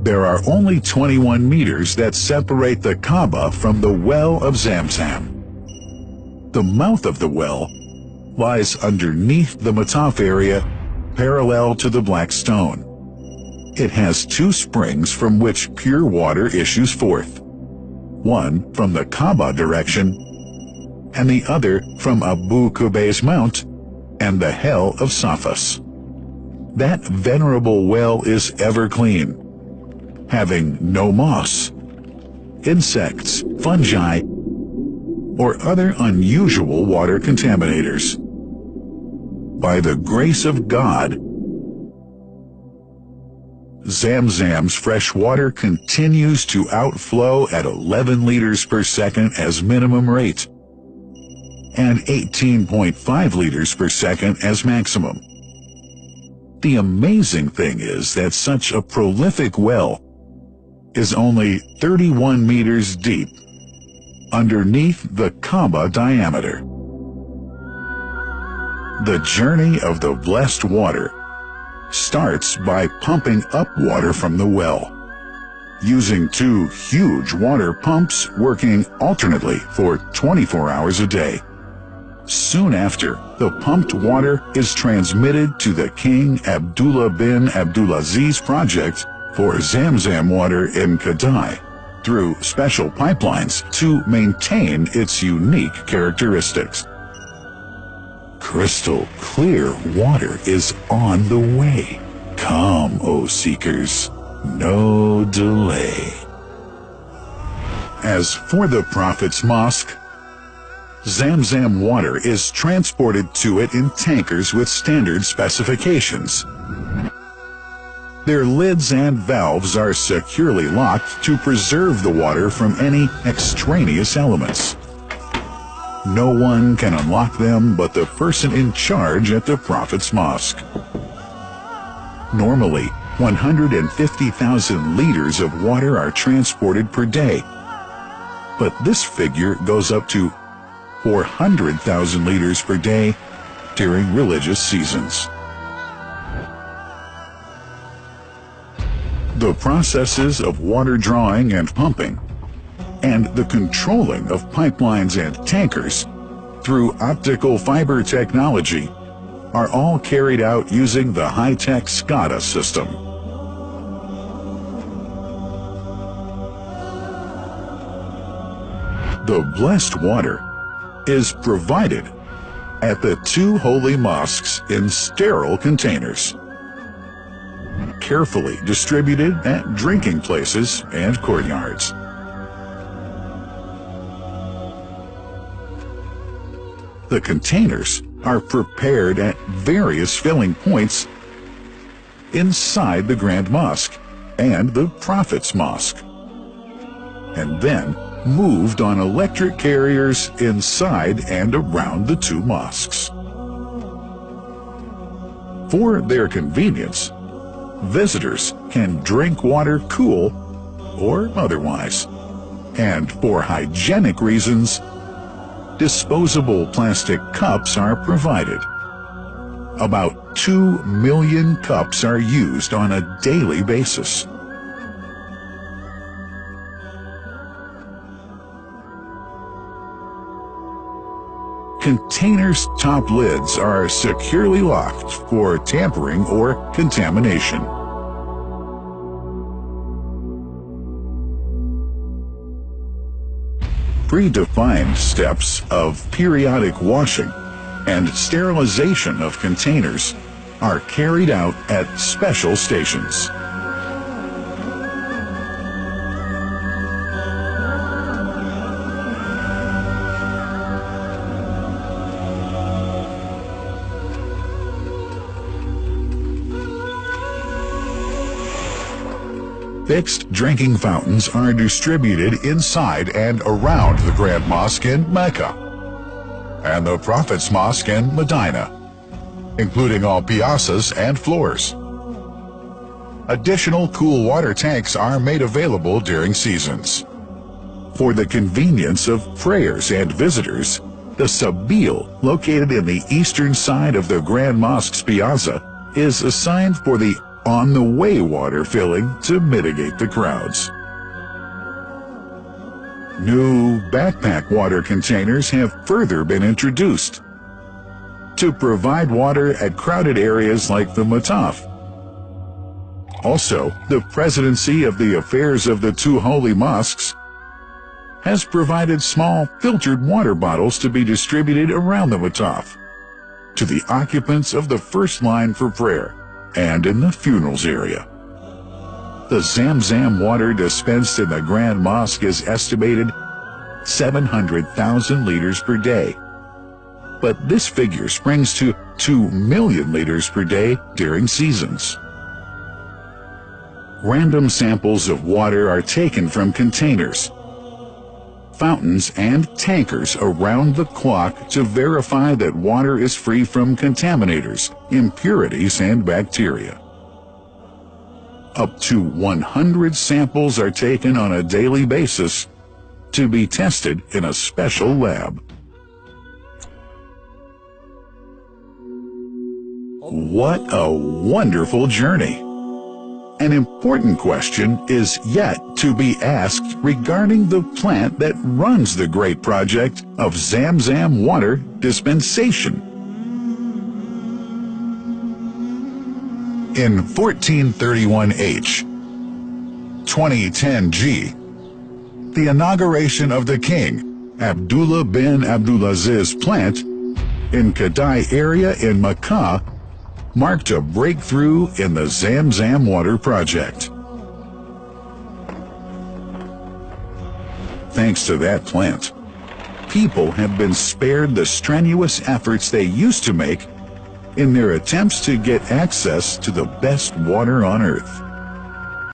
There are only 21 meters that separate the Kaabah from the well of Zamzam. The mouth of the well lies underneath the mataf area, parallel to the black stone. It has two springs from which pure water issues forth, one from the Kaabah direction and the other from Abu Qubay's mount and the hell of Safas. That venerable well is ever clean, having no moss, insects, fungi, or other unusual water contaminators. By the grace of God, Zamzam's fresh water continues to outflow at 11 liters per second as minimum rate and 18.5 liters per second as maximum. The amazing thing is that such a prolific well is only 31 meters deep underneath the Kaabah diameter. The journey of the blessed water starts by pumping up water from the well, using two huge water pumps working alternately for 24 hours a day. Soon after, the pumped water is transmitted to the King Abdullah bin Abdulaziz project for Zamzam water in Kadai through special pipelines to maintain its unique characteristics. Crystal clear water is on the way. Come, O seekers, no delay. As for the Prophet's Mosque, Zamzam water is transported to it in tankers with standard specifications. Their lids and valves are securely locked to preserve the water from any extraneous elements. No one can unlock them but the person in charge at the Prophet's Mosque. Normally, 150,000 liters of water are transported per day, but this figure goes up to 400,000 liters per day during religious seasons. The processes of water drawing and pumping, and the controlling of pipelines and tankers through optical fiber technology are all carried out using the high-tech SCADA system. The blessed water is provided at the two holy mosques in sterile containers, carefully distributed at drinking places and courtyards. The containers are prepared at various filling points inside the Grand Mosque and the Prophet's Mosque, and then moved on electric carriers inside and around the two mosques. For their convenience, visitors can drink water cool or otherwise, and for hygienic reasons, disposable plastic cups are provided. About 2 million cups are used on a daily basis. Containers' top lids are securely locked for tampering or contamination. Predefined steps of periodic washing and sterilization of containers are carried out at special stations. Fixed drinking fountains are distributed inside and around the Grand Mosque in Mecca and the Prophet's Mosque in Medina, including all piazzas and floors. Additional cool water tanks are made available during seasons. For the convenience of prayers and visitors, the Sabil, located in the eastern side of the Grand Mosque's piazza, is assigned for the on-the-way water filling to mitigate the crowds. New backpack water containers have further been introduced to provide water at crowded areas like the Mataf. Also, the Presidency of the Affairs of the Two Holy Mosques has provided small filtered water bottles to be distributed around the Mataf to the occupants of the first line for prayer and in the funerals area. The Zamzam water dispensed in the Grand Mosque is estimated 700,000 liters per day, but this figure springs to 2 million liters per day during seasons. Random samples of water are taken from containers, fountains, and tankers around the clock to verify that water is free from contaminators, impurities, and bacteria. Up to 100 samples are taken on a daily basis to be tested in a special lab. What a wonderful journey! An important question is yet to be asked regarding the plant that runs the great project of Zamzam water dispensation. In 1431H, 2010G, the inauguration of the King Abdullah bin Abdulaziz plant in Kadai area in Makkah marked a breakthrough in the Zamzam water project. Thanks to that plant, people have been spared the strenuous efforts they used to make in their attempts to get access to the best water on earth.